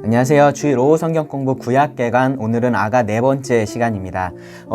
안녕하세요. 주일 오후 성경공부 구약개관, 오늘은 아가 네 번째 시간입니다.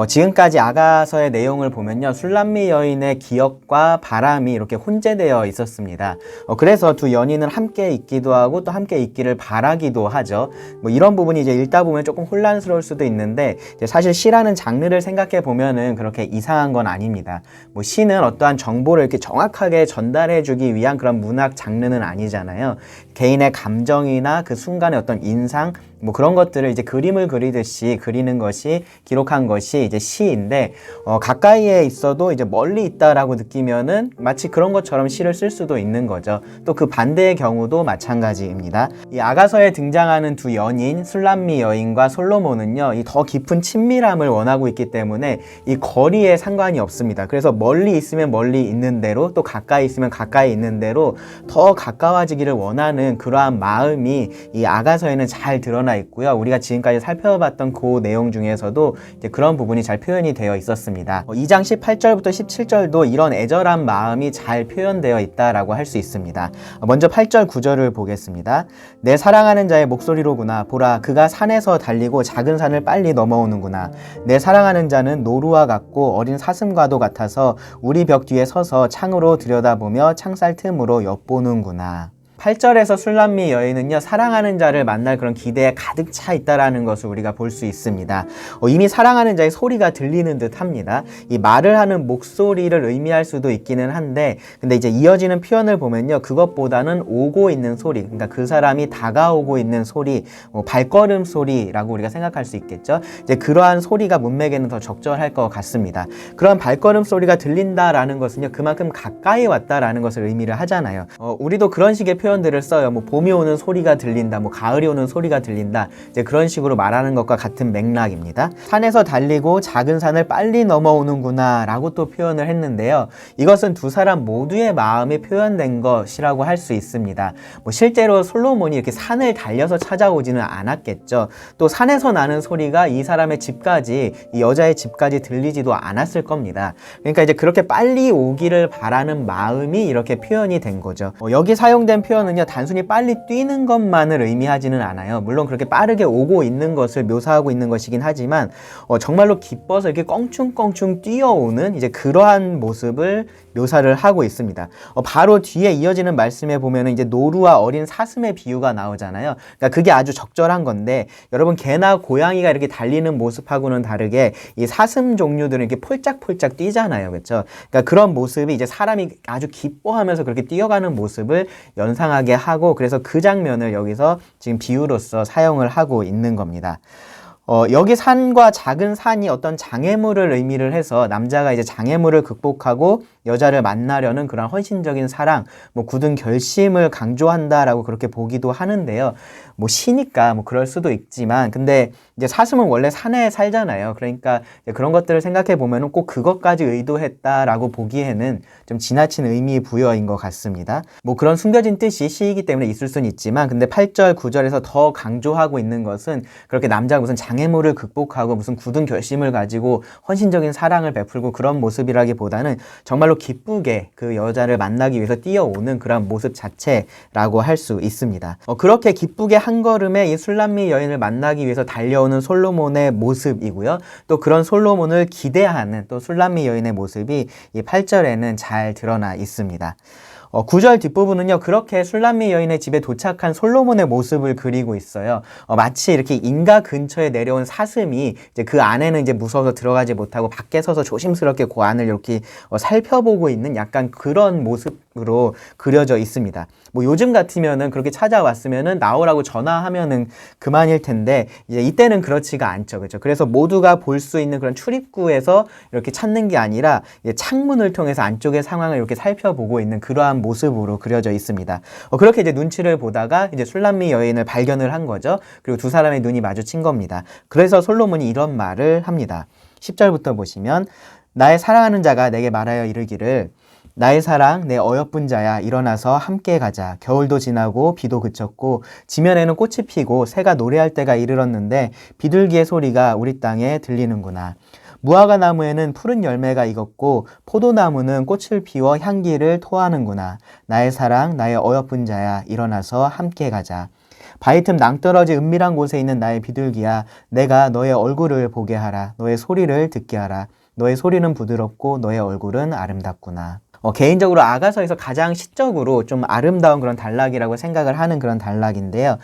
지금까지 아가서의 내용을 보면요, 술람미 여인의 기억과 바람이 이렇게 혼재되어 있었습니다. 그래서 두 연인은 함께 있기도 하고 또 함께 있기를 바라기도 하죠. 이런 부분이 이제 읽다 보면 조금 혼란스러울 수도 있는데, 사실 시라는 장르를 생각해 보면은 그렇게 이상한 건 아닙니다. 시는 어떠한 정보를 이렇게 정확하게 전달해 주기 위한 그런 문학 장르는 아니잖아요. 개인의 감정이나 그 순간의 어떤 인상, 그런 것들을 이제 그림을 그리듯이 그리는 것이, 기록한 것이 이제 시인데, 가까이에 있어도 이제 멀리 있다라고 느끼면은 마치 그런 것처럼 시를 쓸 수도 있는 거죠. 또 그 반대의 경우도 마찬가지입니다. 이 아가서에 등장하는 두 연인, 술람미 여인과 솔로몬은요, 이 더 깊은 친밀함을 원하고 있기 때문에 이 거리에 상관이 없습니다. 그래서 멀리 있으면 멀리 있는 대로, 또 가까이 있으면 가까이 있는 대로 더 가까워지기를 원하는 그러한 마음이 이 아가서에는 잘 드러나 있고요. 우리가 지금까지 살펴봤던 그 내용 중에서도 이제 그런 부분이 잘 표현이 되어 있었습니다. 2장 18절부터 17절도 이런 애절한 마음이 잘 표현되어 있다라고 할 수 있습니다. 먼저 8절 9절을 보겠습니다. 내 사랑하는 자의 목소리로구나. 보라, 그가 산에서 달리고 작은 산을 빨리 넘어오는구나. 내 사랑하는 자는 노루와 같고 어린 사슴과도 같아서 우리 벽 뒤에 서서 창으로 들여다보며 창살 틈으로 엿보는구나. 8절에서 술람미 여인은요, 사랑하는 자를 만날 그런 기대에 가득 차 있다라는 것을 우리가 볼 수 있습니다. 이미 사랑하는 자의 소리가 들리는 듯 합니다. 이 말을 하는 목소리를 의미할 수도 있기는 한데, 근데 이제 이어지는 표현을 보면요, 그것보다는 오고 있는 소리, 그러니까 그 사람이 다가오고 있는 소리, 발걸음 소리라고 우리가 생각할 수 있겠죠. 이제 그러한 소리가 문맥에는 더 적절할 것 같습니다. 그런 발걸음 소리가 들린다라는 것은요, 그만큼 가까이 왔다라는 것을 의미를 하잖아요. 우리도 그런 식의 표현들을 써요. 봄이 오는 소리가 들린다, 가을이 오는 소리가 들린다, 이제 그런 식으로 말하는 것과 같은 맥락입니다. 산에서 달리고 작은 산을 빨리 넘어오는구나 라고 또 표현을 했는데요, 이것은 두 사람 모두의 마음이 표현된 것이라고 할 수 있습니다. 실제로 솔로몬이 이렇게 산을 달려서 찾아오지는 않았겠죠. 또 산에서 나는 소리가 이 사람의 집까지, 이 여자의 집까지 들리지도 않았을 겁니다. 그러니까 이제 그렇게 빨리 오기를 바라는 마음이 이렇게 표현이 된 거죠. 여기 사용된 표현은요, 단순히 빨리 뛰는 것만을 의미하지는 않아요. 물론 그렇게 빠르게 오고 있는 것을 묘사하고 있는 것이긴 하지만, 정말로 기뻐서 이렇게 껑충껑충 뛰어오는 이제 그러한 모습을 묘사를 하고 있습니다. 바로 뒤에 이어지는 말씀에 보면은 이제 노루와 어린 사슴의 비유가 나오잖아요. 그러니까 그게 아주 적절한 건데, 여러분, 개나 고양이가 이렇게 달리는 모습하고는 다르게 이 사슴 종류들은 이렇게 폴짝폴짝 뛰잖아요. 그렇죠? 그러니까 그런 모습이 이제 사람이 아주 기뻐하면서 그렇게 뛰어가는 모습을 연상하게 하고, 그래서 그 장면을 여기서 지금 비유로서 사용을 하고 있는 겁니다. 여기 산과 작은 산이 어떤 장애물을 의미를 해서 남자가 이제 장애물을 극복하고 여자를 만나려는 그런 헌신적인 사랑, 굳은 결심을 강조한다라고 그렇게 보기도 하는데요. 시니까 그럴 수도 있지만, 근데 이제 사슴은 원래 산에 살잖아요. 그러니까 그런 것들을 생각해 보면은 꼭 그것까지 의도했다라고 보기에는 좀 지나친 의미 부여인 것 같습니다. 그런 숨겨진 뜻이 시이기 때문에 있을 수는 있지만, 근데 8절, 9절에서 더 강조하고 있는 것은 그렇게 남자가 무슨 장애물을 극복하고 무슨 굳은 결심을 가지고 헌신적인 사랑을 베풀고 그런 모습이라기보다는 정말로 기쁘게 그 여자를 만나기 위해서 뛰어오는 그런 모습 자체라고 할 수 있습니다. 그렇게 기쁘게 한 걸음에 이 술람미 여인을 만나기 위해서 달려오는 솔로몬의 모습이고요. 또 그런 솔로몬을 기대하는 또 술람미 여인의 모습이 이 8절에는 잘 드러나 있습니다. 9절 뒷부분은요, 그렇게 술람미 여인의 집에 도착한 솔로몬의 모습을 그리고 있어요. 마치 이렇게 인가 근처에 내려온 사슴이 이제 그 안에는 이제 무서워서 들어가지 못하고 밖에 서서 조심스럽게 그 안을 이렇게 살펴보고 있는 약간 그런 모습으로 그려져 있습니다. 요즘 같으면은 그렇게 찾아왔으면은 나오라고 전화하면은 그만일 텐데, 이제 이때는 그렇지가 않죠. 그렇죠? 그래서 모두가 볼 수 있는 그런 출입구에서 이렇게 찾는 게 아니라 이제 창문을 통해서 안쪽의 상황을 이렇게 살펴보고 있는 그러한 모습으로 그려져 있습니다. 그렇게 이제 눈치를 보다가 이제 술람미 여인을 발견을 한 거죠. 그리고 두 사람의 눈이 마주친 겁니다. 그래서 솔로몬이 이런 말을 합니다. 10절부터 보시면, 나의 사랑하는 자가 내게 말하여 이르기를, 나의 사랑, 내 어여쁜 자야, 일어나서 함께 가자. 겨울도 지나고 비도 그쳤고 지면에는 꽃이 피고 새가 노래할 때가 이르렀는데 비둘기의 소리가 우리 땅에 들리는구나. 무화과 나무에는 푸른 열매가 익었고 포도나무는 꽃을 피워 향기를 토하는구나. 나의 사랑, 나의 어여쁜 자야, 일어나서 함께 가자. 바위 틈 낭떠러지 은밀한 곳에 있는 나의 비둘기야, 내가 너의 얼굴을 보게 하라. 너의 소리를 듣게 하라. 너의 소리는 부드럽고 너의 얼굴은 아름답구나. 개인적으로 아가서에서 가장 시적으로 좀 아름다운 그런 단락이라고 생각을 하는 그런 단락인데요.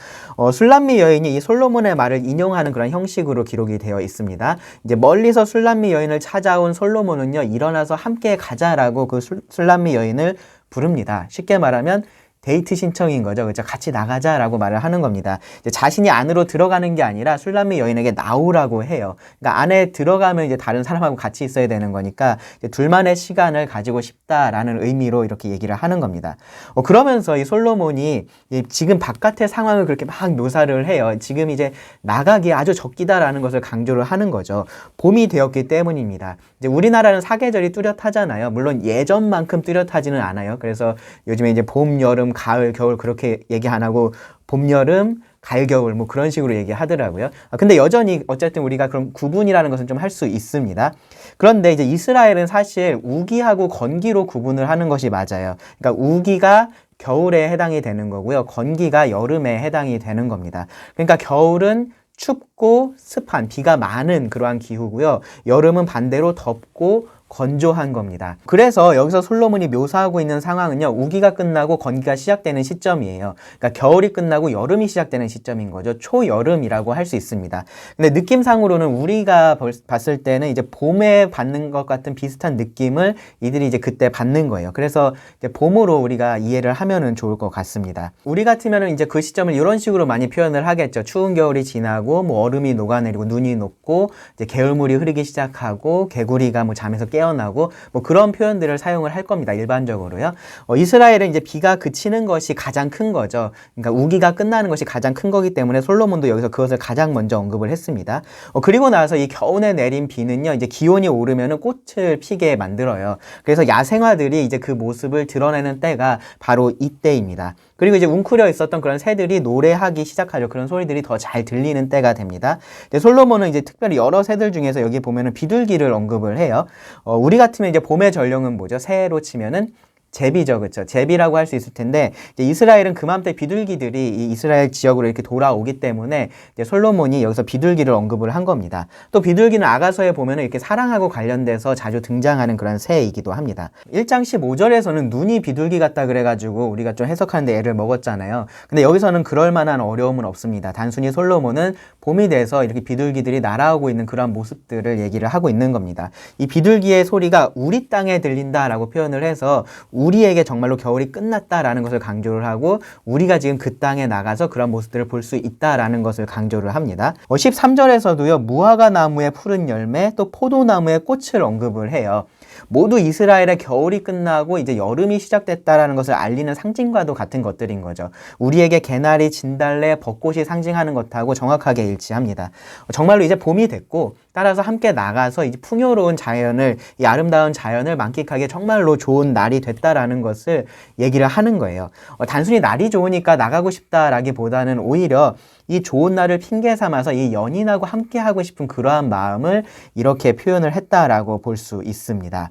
술람미 여인이 이 솔로몬의 말을 인용하는 그런 형식으로 기록이 되어 있습니다. 이제 멀리서 술람미 여인을 찾아온 솔로몬은요, 일어나서 함께 가자라고 그 술람미 여인을 부릅니다. 쉽게 말하면 데이트 신청인 거죠. 그렇죠? 같이 나가자라고 말을 하는 겁니다. 이제 자신이 안으로 들어가는 게 아니라 술람미 여인에게 나오라고 해요. 그러니까 안에 들어가면 이제 다른 사람하고 같이 있어야 되는 거니까 이제 둘만의 시간을 가지고 싶다라는 의미로 이렇게 얘기를 하는 겁니다. 그러면서 이 솔로몬이 지금 바깥의 상황을 그렇게 막 묘사를 해요. 지금 이제 나가기 아주 적기다라는 것을 강조를 하는 거죠. 봄이 되었기 때문입니다. 이제 우리나라는 사계절이 뚜렷하잖아요. 물론 예전만큼 뚜렷하지는 않아요. 그래서 요즘에 이제 봄, 여름, 가을, 겨울 그렇게 얘기 안 하고 봄, 여름, 가을, 겨울 뭐 그런 식으로 얘기하더라고요. 근데 여전히 어쨌든 우리가 그럼 구분이라는 것은 좀 할 수 있습니다. 그런데 이제 이스라엘은 사실 우기하고 건기로 구분을 하는 것이 맞아요. 그러니까 우기가 겨울에 해당이 되는 거고요. 건기가 여름에 해당이 되는 겁니다. 그러니까 겨울은 춥고 습한 비가 많은 그러한 기후고요. 여름은 반대로 덥고 건조한 겁니다. 그래서 여기서 솔로몬이 묘사하고 있는 상황은요, 우기가 끝나고 건기가 시작되는 시점이에요. 그러니까 겨울이 끝나고 여름이 시작되는 시점인 거죠. 초여름이라고 할 수 있습니다. 근데 느낌상으로는 우리가 봤을 때는 이제 봄에 받는 것 같은 비슷한 느낌을 이들이 이제 그때 받는 거예요. 그래서 이제 봄으로 우리가 이해를 하면은 좋을 것 같습니다. 우리 같으면은 이제 그 시점을 이런 식으로 많이 표현을 하겠죠. 추운 겨울이 지나고 뭐 얼음이 녹아내리고 눈이 녹고 이제 개울물이 흐르기 시작하고 개구리가 뭐 잠에서 깨어나고 뭐 그런 표현들을 사용을 할 겁니다. 일반적으로요. 이스라엘은 이제 비가 그치는 것이 가장 큰 거죠. 그러니까 우기가 끝나는 것이 가장 큰 거기 때문에 솔로몬도 여기서 그것을 가장 먼저 언급을 했습니다. 그리고 나서 이 겨우내 내린 비는요, 이제 기온이 오르면은 꽃을 피게 만들어요. 그래서 야생화들이 이제 그 모습을 드러내는 때가 바로 이때입니다. 그리고 이제 웅크려 있었던 그런 새들이 노래하기 시작하죠. 그런 소리들이 더 잘 들리는 때가 됩니다. 근데 솔로몬은 이제 특별히 여러 새들 중에서 여기 보면은 비둘기를 언급을 해요. 우리 같으면 이제 봄의 전령은 뭐죠? 새로 치면은 제비죠, 그렇죠? 제비라고 할 수 있을 텐데 이제 이스라엘은 그맘때 비둘기들이 이 이스라엘 지역으로 이렇게 돌아오기 때문에 이제 솔로몬이 여기서 비둘기를 언급을 한 겁니다. 또 비둘기는 아가서에 보면은 이렇게 사랑하고 관련돼서 자주 등장하는 그런 새이기도 합니다. 1장 15절에서는 눈이 비둘기 같다 그래가지고 우리가 좀 해석하는데 애를 먹었잖아요. 근데 여기서는 그럴 만한 어려움은 없습니다. 단순히 솔로몬은 봄이 돼서 이렇게 비둘기들이 날아오고 있는 그런 모습들을 얘기를 하고 있는 겁니다. 이 비둘기의 소리가 우리 땅에 들린다라고 표현을 해서 우리에게 정말로 겨울이 끝났다라는 것을 강조를 하고 우리가 지금 그 땅에 나가서 그런 모습들을 볼 수 있다라는 것을 강조를 합니다. 13절에서도요, 무화과 나무의 푸른 열매 또 포도나무의 꽃을 언급을 해요. 모두 이스라엘의 겨울이 끝나고 이제 여름이 시작됐다라는 것을 알리는 상징과도 같은 것들인 거죠. 우리에게 개나리, 진달래, 벚꽃이 상징하는 것하고 정확하게 일치합니다. 정말로 이제 봄이 됐고 따라서 함께 나가서 이제 풍요로운 자연을, 이 아름다운 자연을 만끽하기에 정말로 좋은 날이 됐다라는 것을 얘기를 하는 거예요. 단순히 날이 좋으니까 나가고 싶다라기보다는 오히려 이 좋은 날을 핑계 삼아서 이 연인하고 함께 하고 싶은 그러한 마음을 이렇게 표현을 했다라고 볼 수 있습니다.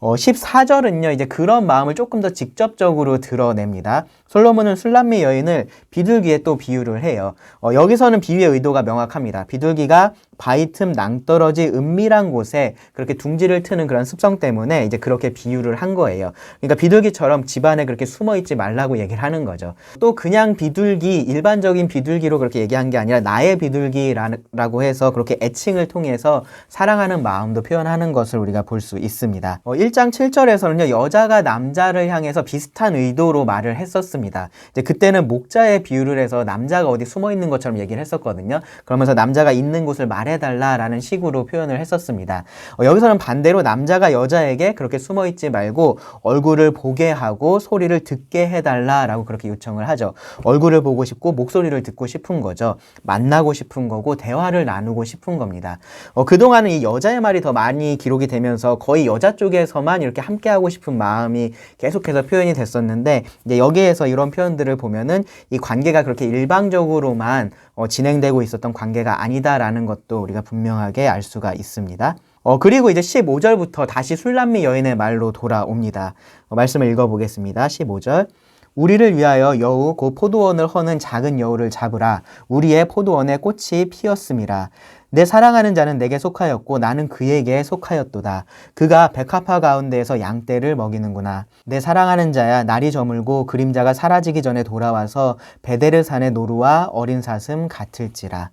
14절은요, 이제 그런 마음을 조금 더 직접적으로 드러냅니다. 솔로몬은 술람미 여인을 비둘기에 또 비유를 해요. 여기서는 비유의 의도가 명확합니다. 비둘기가 바위 틈 낭떠러지 은밀한 곳에 그렇게 둥지를 트는 그런 습성 때문에 이제 그렇게 비유를 한 거예요. 그러니까 비둘기처럼 집안에 그렇게 숨어 있지 말라고 얘기를 하는 거죠. 또 그냥 비둘기, 일반적인 비둘기로 그렇게 얘기한 게 아니라 나의 비둘기라고 해서 그렇게 애칭을 통해서 사랑하는 마음도 표현하는 것을 우리가 볼 수 있습니다. 1장 7절에서는요, 여자가 남자를 향해서 비슷한 의도로 말을 했었습니다. 이제 그때는 목자에 비유를 해서 남자가 어디 숨어 있는 것처럼 얘기를 했었거든요. 그러면서 남자가 있는 곳을 말해달라라는 식으로 표현을 했었습니다. 여기서는 반대로 남자가 여자에게 그렇게 숨어 있지 말고 얼굴을 보게 하고 소리를 듣게 해달라라고 그렇게 요청을 하죠. 얼굴을 보고 싶고 목소리를 듣고 싶은 거죠. 만나고 싶은 거고 대화를 나누고 싶은 겁니다. 그동안은 이 여자의 말이 더 많이 기록이 되면서 거의 여자 쪽에서만 이렇게 함께하고 싶은 마음이 계속해서 표현이 됐었는데 이제 여기에서 이런 표현들을 보면은 이 관계가 그렇게 일방적으로만 진행되고 있었던 관계가 아니다라는 것도 우리가 분명하게 알 수가 있습니다. 그리고 이제 15절부터 다시 술람미 여인의 말로 돌아옵니다. 말씀을 읽어보겠습니다. 15절. 우리를 위하여 여우 곧 포도원을 허는 작은 여우를 잡으라. 우리의 포도원에 꽃이 피었음이라. 내 사랑하는 자는 내게 속하였고 나는 그에게 속하였도다. 그가 백합화 가운데에서 양떼를 먹이는구나. 내 사랑하는 자야, 날이 저물고 그림자가 사라지기 전에 돌아와서 베데르산의 노루와 어린 사슴 같을지라.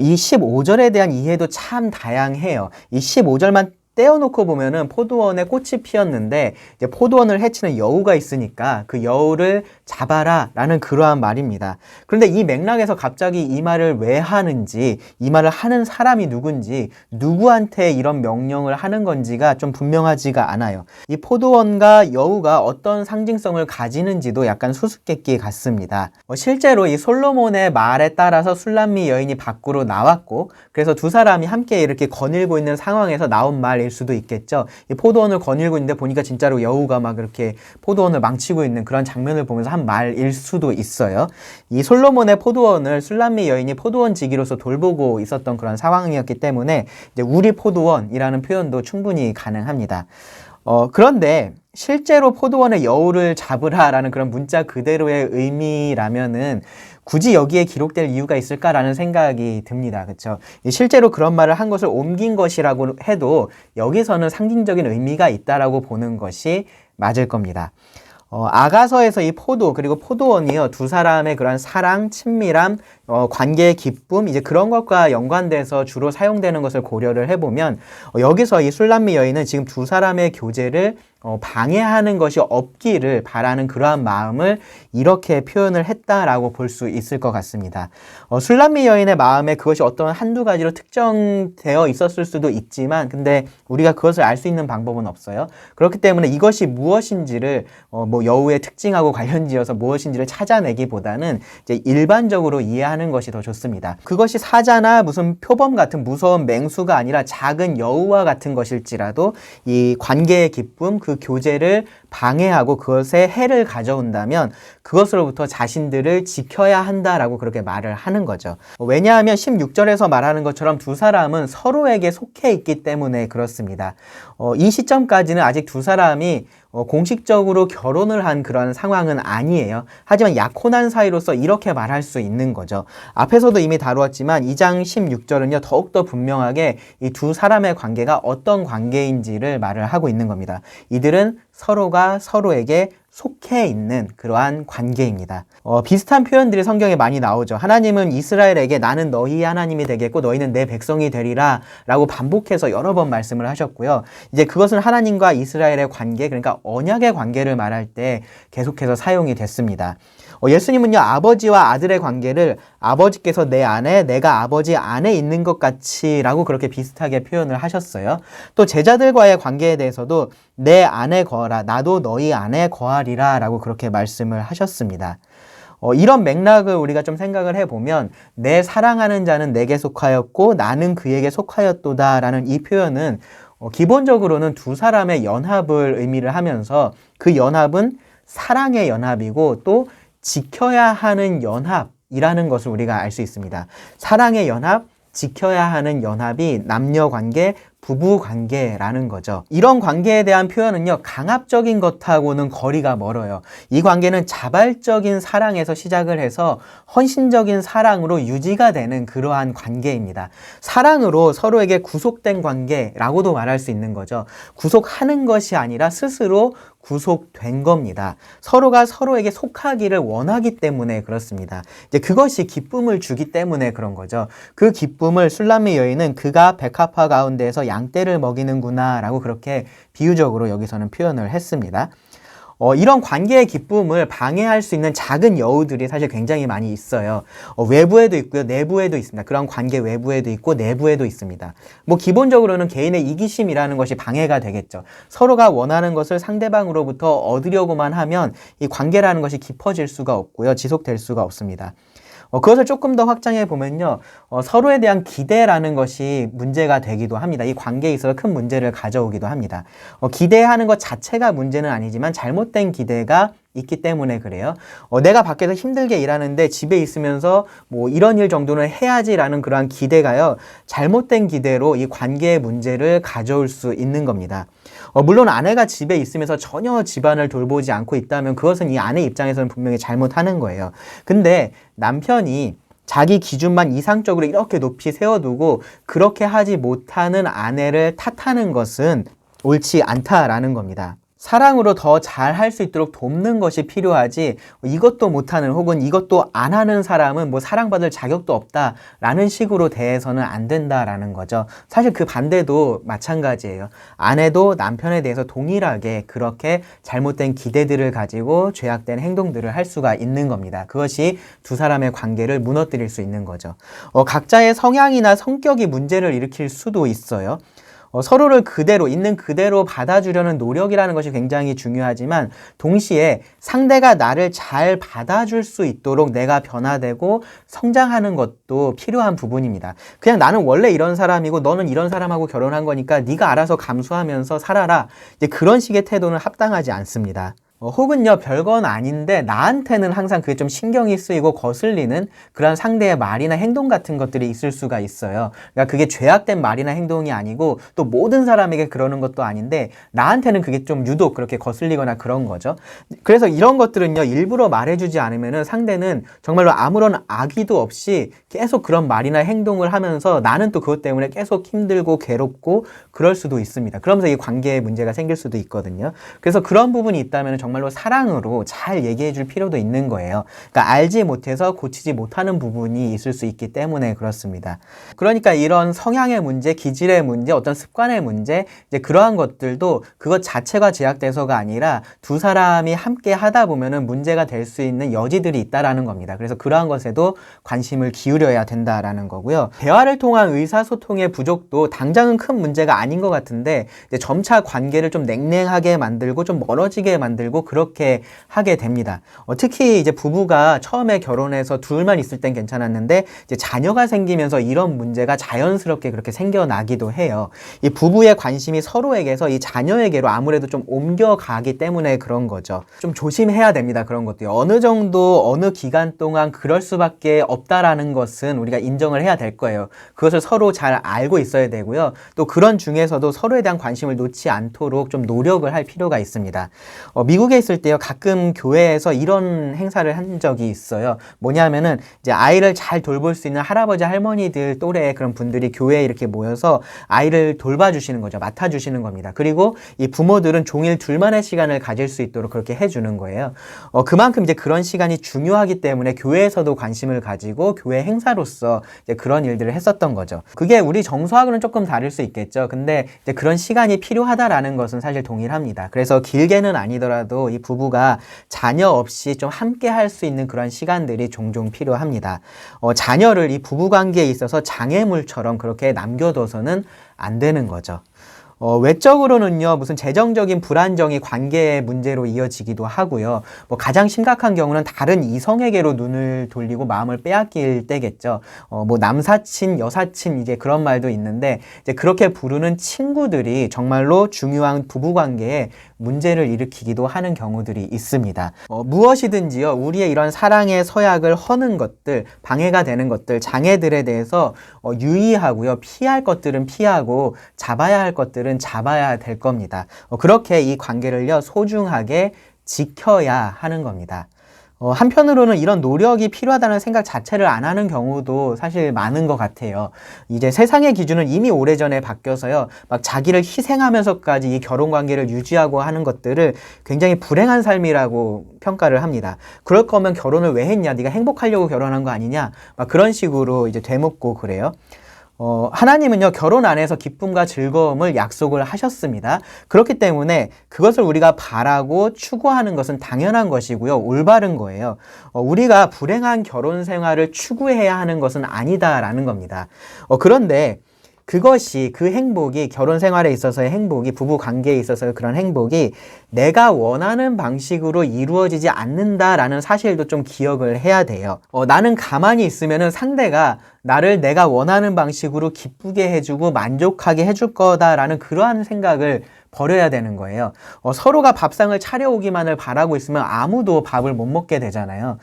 이 15절에 대한 이해도 참 다양해요. 이 15절만 떼어놓고 보면은 포도원에 꽃이 피었는데 이제 포도원을 해치는 여우가 있으니까 그 여우를 잡아라 라는 그러한 말입니다. 그런데 이 맥락에서 갑자기 이 말을 왜 하는지, 이 말을 하는 사람이 누군지, 누구한테 이런 명령을 하는 건지가 좀 분명하지가 않아요. 이 포도원과 여우가 어떤 상징성을 가지는지도 약간 수수께끼 같습니다. 실제로 이 솔로몬의 말에 따라서 술람미 여인이 밖으로 나왔고, 그래서 두 사람이 함께 이렇게 거닐고 있는 상황에서 나온 말일 수도 있겠죠. 이 포도원을 거닐고 있는데 보니까 진짜로 여우가 막 이렇게 포도원을 망치고 있는 그런 장면을 보면서 한 말일 수도 있어요. 이 솔로몬의 포도원을 술람미 여인이 포도원 지기로서 돌보고 있었던 그런 상황이었기 때문에 이제 우리 포도원이라는 표현도 충분히 가능합니다. 그런데 실제로 포도원의 여우를 잡으라라는 그런 문자 그대로의 의미라면은 굳이 여기에 기록될 이유가 있을까라는 생각이 듭니다. 그렇죠? 실제로 그런 말을 한 것을 옮긴 것이라고 해도 여기서는 상징적인 의미가 있다라고 보는 것이 맞을 겁니다. 아가서에서 이 포도 그리고 포도원이요, 두 사람의 그런 사랑, 친밀함, 관계의 기쁨, 이제 그런 것과 연관돼서 주로 사용되는 것을 고려를 해보면 여기서 이 술람미 여인은 지금 두 사람의 교제를 방해하는 것이 없기를 바라는 그러한 마음을 이렇게 표현을 했다라고 볼 수 있을 것 같습니다. 술람미 여인의 마음에 그것이 어떤 한두 가지로 특정되어 있었을 수도 있지만 근데 우리가 그것을 알 수 있는 방법은 없어요. 그렇기 때문에 이것이 무엇인지를 뭐 여우의 특징하고 관련지어서 무엇인지를 찾아내기보다는 이제 일반적으로 이해하는 것이 더 좋습니다. 그것이 사자나 무슨 표범 같은 무서운 맹수가 아니라 작은 여우와 같은 것일지라도 이 관계의 기쁨, 그 교제를 방해하고 그것에 해를 가져온다면 그것으로부터 자신들을 지켜야 한다라고 그렇게 말을 하는 거죠. 왜냐하면 16절에서 말하는 것처럼 두 사람은 서로에게 속해 있기 때문에 그렇습니다. 이 시점까지는 아직 두 사람이 공식적으로 결혼을 한 그런 상황은 아니에요. 하지만 약혼한 사이로서 이렇게 말할 수 있는 거죠. 앞에서도 이미 다루었지만 2장 16절은요 더욱더 분명하게 이 두 사람의 관계가 어떤 관계인지를 말을 하고 있는 겁니다. 이들은 서로가 서로에게 속해 있는 그러한 관계입니다. 비슷한 표현들이 성경에 많이 나오죠. 하나님은 이스라엘에게 나는 너희 하나님이 되겠고 너희는 내 백성이 되리라 라고 반복해서 여러 번 말씀을 하셨고요. 이제 그것은 하나님과 이스라엘의 관계, 그러니까 언약의 관계를 말할 때 계속해서 사용이 됐습니다. 예수님은요 아버지와 아들의 관계를 아버지께서 내 안에 내가 아버지 안에 있는 것 같이 라고 그렇게 비슷하게 표현을 하셨어요. 또 제자들과의 관계에 대해서도 내 안에 거하라 나도 너희 안에 거하리라 라고 그렇게 말씀을 하셨습니다. 이런 맥락을 우리가 좀 생각을 해보면 내 사랑하는 자는 내게 속하였고 나는 그에게 속하였도다 라는 이 표현은 기본적으로는 두 사람의 연합을 의미를 하면서 그 연합은 사랑의 연합이고 또 지켜야 하는 연합이라는 것을 우리가 알 수 있습니다. 사랑의 연합, 지켜야 하는 연합이 남녀관계, 부부관계라는 거죠. 이런 관계에 대한 표현은요 강압적인 것하고는 거리가 멀어요. 이 관계는 자발적인 사랑에서 시작을 해서 헌신적인 사랑으로 유지가 되는 그러한 관계입니다. 사랑으로 서로에게 구속된 관계라고도 말할 수 있는 거죠. 구속하는 것이 아니라 스스로 구속된 겁니다. 서로가 서로에게 속하기를 원하기 때문에 그렇습니다. 이제 그것이 기쁨을 주기 때문에 그런 거죠. 그 기쁨을 술람미 여인은 그가 백합화 가운데에서 양떼를 먹이는구나 라고 그렇게 비유적으로 여기서는 표현을 했습니다. 이런 관계의 기쁨을 방해할 수 있는 작은 여우들이 사실 굉장히 많이 있어요. 외부에도 있고요, 내부에도 있습니다. 그런 관계 외부에도 있고 내부에도 있습니다. 뭐 기본적으로는 개인의 이기심이라는 것이 방해가 되겠죠. 서로가 원하는 것을 상대방으로부터 얻으려고만 하면 이 관계라는 것이 깊어질 수가 없고요, 지속될 수가 없습니다. 그것을 조금 더 확장해 보면요, 서로에 대한 기대라는 것이 문제가 되기도 합니다. 이 관계에 있어서 큰 문제를 가져오기도 합니다. 기대하는 것 자체가 문제는 아니지만 잘못된 기대가 있기 때문에 그래요. 내가 밖에서 힘들게 일하는데 집에 있으면서 뭐 이런 일 정도는 해야지라는 그러한 기대가요, 잘못된 기대로 이 관계의 문제를 가져올 수 있는 겁니다. 물론 아내가 집에 있으면서 전혀 집안을 돌보지 않고 있다면 그것은 이 아내 입장에서는 분명히 잘못하는 거예요. 근데 남편이 자기 기준만 이상적으로 이렇게 높이 세워두고 그렇게 하지 못하는 아내를 탓하는 것은 옳지 않다라는 겁니다. 사랑으로 더 잘 할 수 있도록 돕는 것이 필요하지, 이것도 못하는 혹은 이것도 안 하는 사람은 뭐 사랑받을 자격도 없다라는 식으로 대해서는 안 된다라는 거죠. 사실 그 반대도 마찬가지예요. 아내도 남편에 대해서 동일하게 그렇게 잘못된 기대들을 가지고 죄악된 행동들을 할 수가 있는 겁니다. 그것이 두 사람의 관계를 무너뜨릴 수 있는 거죠. 각자의 성향이나 성격이 문제를 일으킬 수도 있어요. 서로를 그대로, 있는 그대로 받아주려는 노력이라는 것이 굉장히 중요하지만 동시에 상대가 나를 잘 받아줄 수 있도록 내가 변화되고 성장하는 것도 필요한 부분입니다. 그냥 나는 원래 이런 사람이고 너는 이런 사람하고 결혼한 거니까 네가 알아서 감수하면서 살아라, 이제 그런 식의 태도는 합당하지 않습니다. 혹은요, 별건 아닌데 나한테는 항상 그게 좀 신경이 쓰이고 거슬리는 그런 상대의 말이나 행동 같은 것들이 있을 수가 있어요. 그러니까 그게 죄악된 말이나 행동이 아니고 또 모든 사람에게 그러는 것도 아닌데 나한테는 그게 좀 유독 그렇게 거슬리거나 그런 거죠. 그래서 이런 것들은요, 일부러 말해주지 않으면은 상대는 정말로 아무런 악의도 없이 계속 그런 말이나 행동을 하면서 나는 또 그것 때문에 계속 힘들고 괴롭고 그럴 수도 있습니다. 그러면서 이 관계에 문제가 생길 수도 있거든요. 그래서 그런 부분이 있다면 정말로 사랑으로 잘 얘기해 줄 필요도 있는 거예요. 그러니까 알지 못해서 고치지 못하는 부분이 있을 수 있기 때문에 그렇습니다. 그러니까 이런 성향의 문제, 기질의 문제, 어떤 습관의 문제, 이제 그러한 것들도 그것 자체가 제약돼서가 아니라 두 사람이 함께 하다 보면은 문제가 될 수 있는 여지들이 있다라는 겁니다. 그래서 그러한 것에도 관심을 기울여야 된다라는 거고요. 대화를 통한 의사소통의 부족도 당장은 큰 문제가 아닌 것 같은데 이제 점차 관계를 좀 냉랭하게 만들고 좀 멀어지게 만들고 그렇게 하게 됩니다. 특히 이제 부부가 처음에 결혼해서 둘만 있을 땐 괜찮았는데 이제 자녀가 생기면서 이런 문제가 자연스럽게 그렇게 생겨나기도 해요. 이 부부의 관심이 서로에게서 이 자녀에게로 아무래도 좀 옮겨가기 때문에 그런 거죠. 좀 조심해야 됩니다. 그런 것도요. 어느 정도 어느 기간 동안 그럴 수밖에 없다라는 것은 우리가 인정을 해야 될 거예요. 그것을 서로 잘 알고 있어야 되고요. 또 그런 중에서도 서로에 대한 관심을 놓지 않도록 좀 노력을 할 필요가 있습니다. 미국에 있을 때요, 가끔 교회에서 이런 행사를 한 적이 있어요. 뭐냐면은 이제 아이를 잘 돌볼 수 있는 할아버지 할머니들 또래의 그런 분들이 교회에 이렇게 모여서 아이를 돌봐주시는 거죠. 맡아주시는 겁니다. 그리고 이 부모들은 종일 둘만의 시간을 가질 수 있도록 그렇게 해주는 거예요. 그만큼 이제 그런 시간이 중요하기 때문에 교회에서도 관심을 가지고 교회 행사로서 이제 그런 일들을 했었던 거죠. 그게 우리 정서하고는 조금 다를 수 있겠죠. 근데 이제 그런 시간이 필요하다라는 것은 사실 동일합니다. 그래서 길게는 아니더라도 이 부부가 자녀 없이 좀 함께 할 수 있는 그런 시간들이 종종 필요합니다. 자녀를 이 부부관계에 있어서 장애물처럼 그렇게 남겨둬서는 안 되는 거죠. 외적으로는요, 무슨 재정적인 불안정이 관계의 문제로 이어지기도 하고요. 뭐 가장 심각한 경우는 다른 이성에게로 눈을 돌리고 마음을 빼앗길 때겠죠. 뭐 남사친, 여사친, 이제 그런 말도 있는데, 이제 그렇게 부르는 친구들이 정말로 중요한 부부관계에 문제를 일으키기도 하는 경우들이 있습니다. 무엇이든지요, 우리의 이런 사랑의 서약을 허는 것들, 방해가 되는 것들, 장애들에 대해서 유의하고요, 피할 것들은 피하고 잡아야 할 것들은 잡아야 될 겁니다. 그렇게 이 관계를요, 소중하게 지켜야 하는 겁니다. 한편으로는 이런 노력이 필요하다는 생각 자체를 안 하는 경우도 사실 많은 것 같아요. 이제 세상의 기준은 이미 오래전에 바뀌어서요, 막 자기를 희생하면서까지 이 결혼 관계를 유지하고 하는 것들을 굉장히 불행한 삶이라고 평가를 합니다. 그럴 거면 결혼을 왜 했냐? 네가 행복하려고 결혼한 거 아니냐? 막 그런 식으로 이제 되묻고 그래요. 하나님은요, 결혼 안에서 기쁨과 즐거움을 약속을 하셨습니다. 그렇기 때문에 그것을 우리가 바라고 추구하는 것은 당연한 것이고요, 올바른 거예요. 우리가 불행한 결혼 생활을 추구해야 하는 것은 아니다라는 겁니다. 그런데 그것이, 그 행복이, 결혼 생활에 있어서의 행복이, 부부 관계에 있어서의 그런 행복이 내가 원하는 방식으로 이루어지지 않는다라는 사실도 좀 기억을 해야 돼요. 나는 가만히 있으면은 상대가 나를 내가 원하는 방식으로 기쁘게 해주고 만족하게 해줄 거다라는 그러한 생각을 버려야 되는 거예요. 서로가 밥상을 차려오기만을 바라고 있으면 아무도 밥을 못 먹게 되잖아요.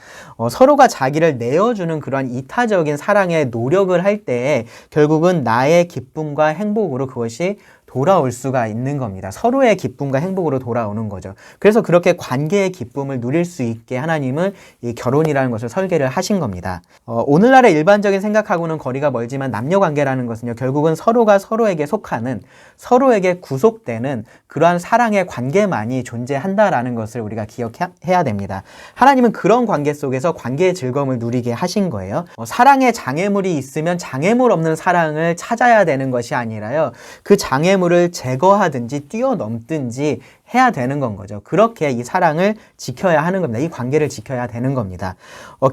서로가 자기를 내어주는 그런 이타적인 사랑의 노력을 할 때 결국은 나의 기쁨과 행복으로 그것이 돌아올 수가 있는 겁니다. 서로의 기쁨과 행복으로 돌아오는 거죠. 그래서 그렇게 관계의 기쁨을 누릴 수 있게 하나님은 이 결혼이라는 것을 설계를 하신 겁니다. 오늘날의 일반적인 생각하고는 거리가 멀지만 남녀 관계라는 것은요, 결국은 서로가 서로에게 속하는, 서로에게 구속되는 그러한 사랑의 관계만이 존재한다라는 것을 우리가 기억해야 됩니다. 하나님은 그런 관계 속에서 관계의 즐거움을 누리게 하신 거예요. 사랑의 장애물이 있으면 장애물 없는 사랑을 찾아야 되는 것이 아니라요, 그 장애물을 제거하든지 뛰어넘든지 해야 되는 건 거죠. 그렇게 이 사랑을 지켜야 하는 겁니다. 이 관계를 지켜야 되는 겁니다.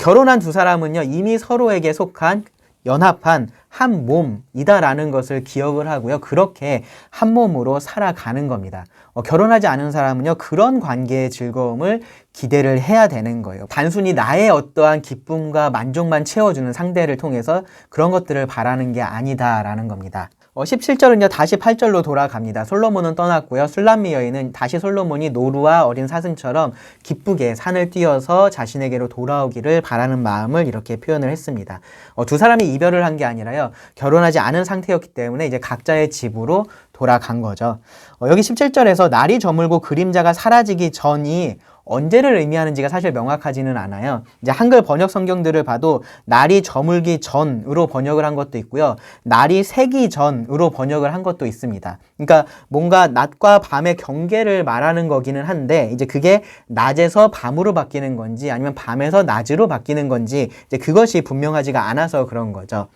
결혼한 두 사람은요, 이미 서로에게 속한 연합한 한 몸이다라는 것을 기억을 하고요, 그렇게 한 몸으로 살아가는 겁니다. 결혼하지 않은 사람은요, 그런 관계의 즐거움을 기대를 해야 되는 거예요. 단순히 나의 어떠한 기쁨과 만족만 채워주는 상대를 통해서 그런 것들을 바라는 게 아니다라는 겁니다. 17절은요, 다시 8절로 돌아갑니다. 솔로몬은 떠났고요, 술람미 여인은 다시 솔로몬이 노루와 어린 사슴처럼 기쁘게 산을 뛰어서 자신에게로 돌아오기를 바라는 마음을 이렇게 표현을 했습니다. 두 사람이 이별을 한 게 아니라요, 결혼하지 않은 상태였기 때문에 이제 각자의 집으로 돌아간 거죠. 여기 17절에서 날이 저물고 그림자가 사라지기 전이 언제를 의미하는지가 사실 명확하지는 않아요. 이제 한글 번역 성경들을 봐도 날이 저물기 전으로 번역을 한 것도 있고요, 날이 새기 전으로 번역을 한 것도 있습니다. 그러니까 뭔가 낮과 밤의 경계를 말하는 거기는 한데, 이제 그게 낮에서 밤으로 바뀌는 건지 아니면 밤에서 낮으로 바뀌는 건지 이제 그것이 분명하지가 않아서 그런 거죠.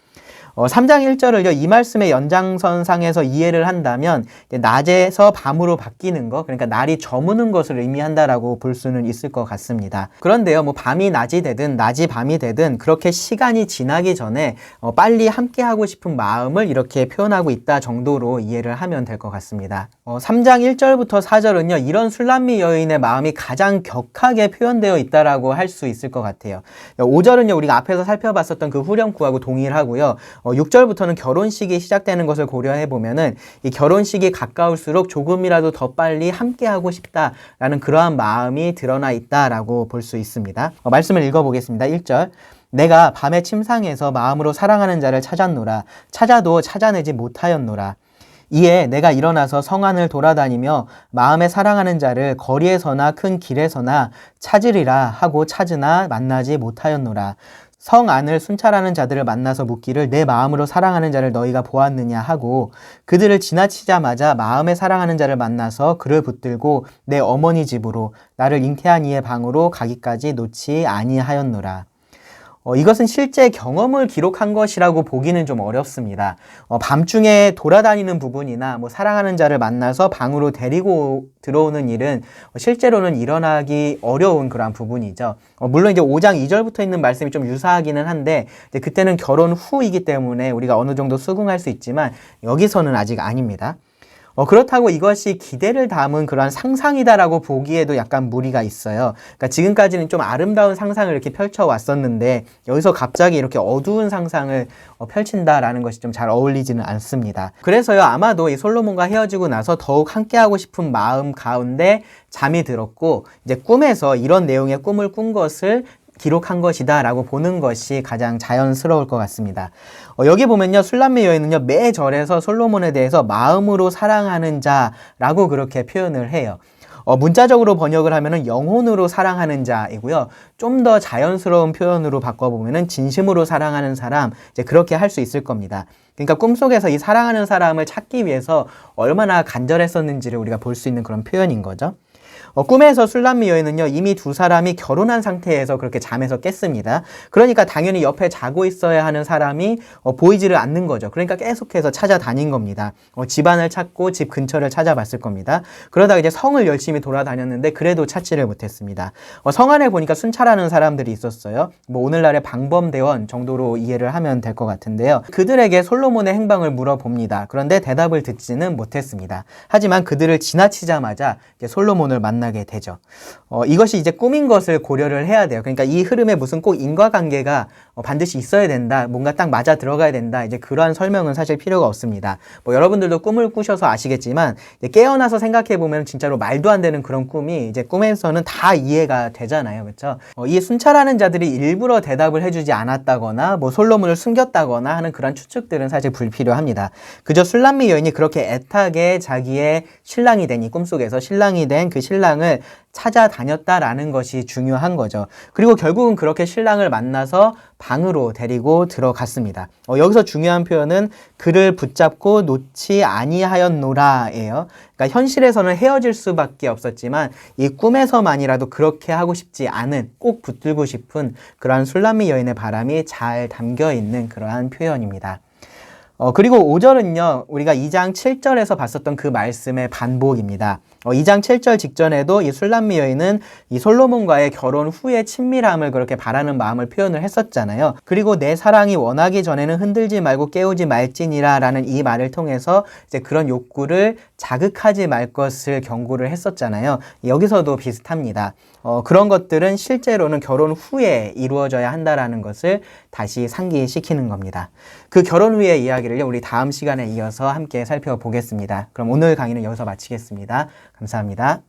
3장 1절을요, 이 말씀의 연장선상에서 이해를 한다면 낮에서 밤으로 바뀌는 거, 그러니까 날이 저무는 것을 의미한다라고 볼 수는 있을 것 같습니다. 그런데요, 뭐 밤이 낮이 되든 낮이 밤이 되든 그렇게 시간이 지나기 전에 빨리 함께하고 싶은 마음을 이렇게 표현하고 있다 정도로 이해를 하면 될 것 같습니다. 3장 1절부터 4절은요, 이런 술람미 여인의 마음이 가장 격하게 표현되어 있다라고 할 수 있을 것 같아요. 5절은요, 우리가 앞에서 살펴봤었던 그 후렴구하고 동일하고요, 6절부터는 결혼식이 시작되는 것을 고려해 보면은 이 결혼식이 가까울수록 조금이라도 더 빨리 함께하고 싶다라는 그러한 마음이 드러나 있다라고 볼 수 있습니다. 말씀을 읽어보겠습니다. 1절. 내가 밤의 침상에서 마음으로 사랑하는 자를 찾았노라. 찾아도 찾아내지 못하였노라. 이에 내가 일어나서 성 안을 돌아다니며 마음에 사랑하는 자를 거리에서나 큰 길에서나 찾으리라 하고 찾으나 만나지 못하였노라. 성 안을 순찰하는 자들을 만나서 묻기를 내 마음으로 사랑하는 자를 너희가 보았느냐 하고, 그들을 지나치자마자 마음에 사랑하는 자를 만나서 그를 붙들고 내 어머니 집으로 나를 잉태한 이의 방으로 가기까지 놓지 아니하였노라. 이것은 실제 경험을 기록한 것이라고 보기는 좀 어렵습니다. 밤중에 돌아다니는 부분이나 뭐 사랑하는 자를 만나서 방으로 데리고 들어오는 일은 실제로는 일어나기 어려운 그런 부분이죠. 물론 이제 5장 2절부터 있는 말씀이 좀 유사하기는 한데, 이제 그때는 결혼 후이기 때문에 우리가 어느 정도 수긍할 수 있지만 여기서는 아직 아닙니다. 그렇다고 이것이 기대를 담은 그런 상상이다라고 보기에도 약간 무리가 있어요. 그러니까 지금까지는 좀 아름다운 상상을 이렇게 펼쳐왔었는데 여기서 갑자기 이렇게 어두운 상상을 펼친다라는 것이 좀 잘 어울리지는 않습니다. 그래서요, 아마도 이 솔로몬과 헤어지고 나서 더욱 함께하고 싶은 마음 가운데 잠이 들었고, 이제 꿈에서 이런 내용의 꿈을 꾼 것을 기록한 것이다 라고 보는 것이 가장 자연스러울 것 같습니다. 여기 보면요, 술람미 여인은요, 매 절에서 솔로몬에 대해서 마음으로 사랑하는 자라고 그렇게 표현을 해요. 문자적으로 번역을 하면은 영혼으로 사랑하는 자이고요, 좀 더 자연스러운 표현으로 바꿔보면은 진심으로 사랑하는 사람, 이제 그렇게 할 수 있을 겁니다. 그러니까 꿈속에서 이 사랑하는 사람을 찾기 위해서 얼마나 간절했었는지를 우리가 볼 수 있는 그런 표현인 거죠. 꿈에서 술람미 여인은요, 이미 두 사람이 결혼한 상태에서 그렇게 잠에서 깼습니다. 그러니까 당연히 옆에 자고 있어야 하는 사람이 보이지를 않는 거죠. 그러니까 계속해서 찾아다닌 겁니다. 집안을 찾고 집 근처를 찾아봤을 겁니다. 그러다가 이제 성을 열심히 돌아다녔는데 그래도 찾지를 못했습니다. 성 안에 보니까 순찰하는 사람들이 있었어요. 뭐 오늘날의 방범대원 정도로 이해를 하면 될 것 같은데요. 그들에게 솔로몬의 행방을 물어봅니다. 그런데 대답을 듣지는 못했습니다. 하지만 그들을 지나치자마자 이제 솔로몬을 만나 만나게 되죠. 이것이 이제 꿈인 것을 고려를 해야 돼요. 그러니까 이 흐름에 무슨 꼭 인과관계가 반드시 있어야 된다. 뭔가 딱 맞아 들어가야 된다. 이제 그러한 설명은 사실 필요가 없습니다. 뭐 여러분들도 꿈을 꾸셔서 아시겠지만 이제 깨어나서 생각해 보면 진짜로 말도 안 되는 그런 꿈이 이제 꿈에서는 다 이해가 되잖아요. 그렇죠? 이 순찰하는 자들이 일부러 대답을 해주지 않았다거나 뭐 솔로몬을 숨겼다거나 하는 그런 추측들은 사실 불필요합니다. 그저 술람미 여인이 그렇게 애타게 자기의 신랑이 된 이 꿈속에서 신랑이 된 그 신랑을 찾아다녔다라는 것이 중요한 거죠. 그리고 결국은 그렇게 신랑을 만나서 방으로 데리고 들어갔습니다. 여기서 중요한 표현은 그를 붙잡고 놓지 아니하였노라예요. 그러니까 현실에서는 헤어질 수밖에 없었지만 이 꿈에서만이라도 그렇게 하고 싶지 않은, 꼭 붙들고 싶은 그러한 술람미 여인의 바람이 잘 담겨 있는 그러한 표현입니다. 그리고 5절은요, 우리가 2장 7절에서 봤었던 그 말씀의 반복입니다. 2장 7절 직전에도 이 술람미 여인은 이 솔로몬과의 결혼 후의 친밀함을 그렇게 바라는 마음을 표현을 했었잖아요. 그리고 내 사랑이 원하기 전에는 흔들지 말고 깨우지 말지니라 라는 이 말을 통해서 이제 그런 욕구를 자극하지 말 것을 경고를 했었잖아요. 여기서도 비슷합니다. 그런 것들은 실제로는 결혼 후에 이루어져야 한다라는 것을 다시 상기시키는 겁니다. 그 결혼 후의 이야기를 우리 다음 시간에 이어서 함께 살펴보겠습니다. 그럼 오늘 강의는 여기서 마치겠습니다. 감사합니다.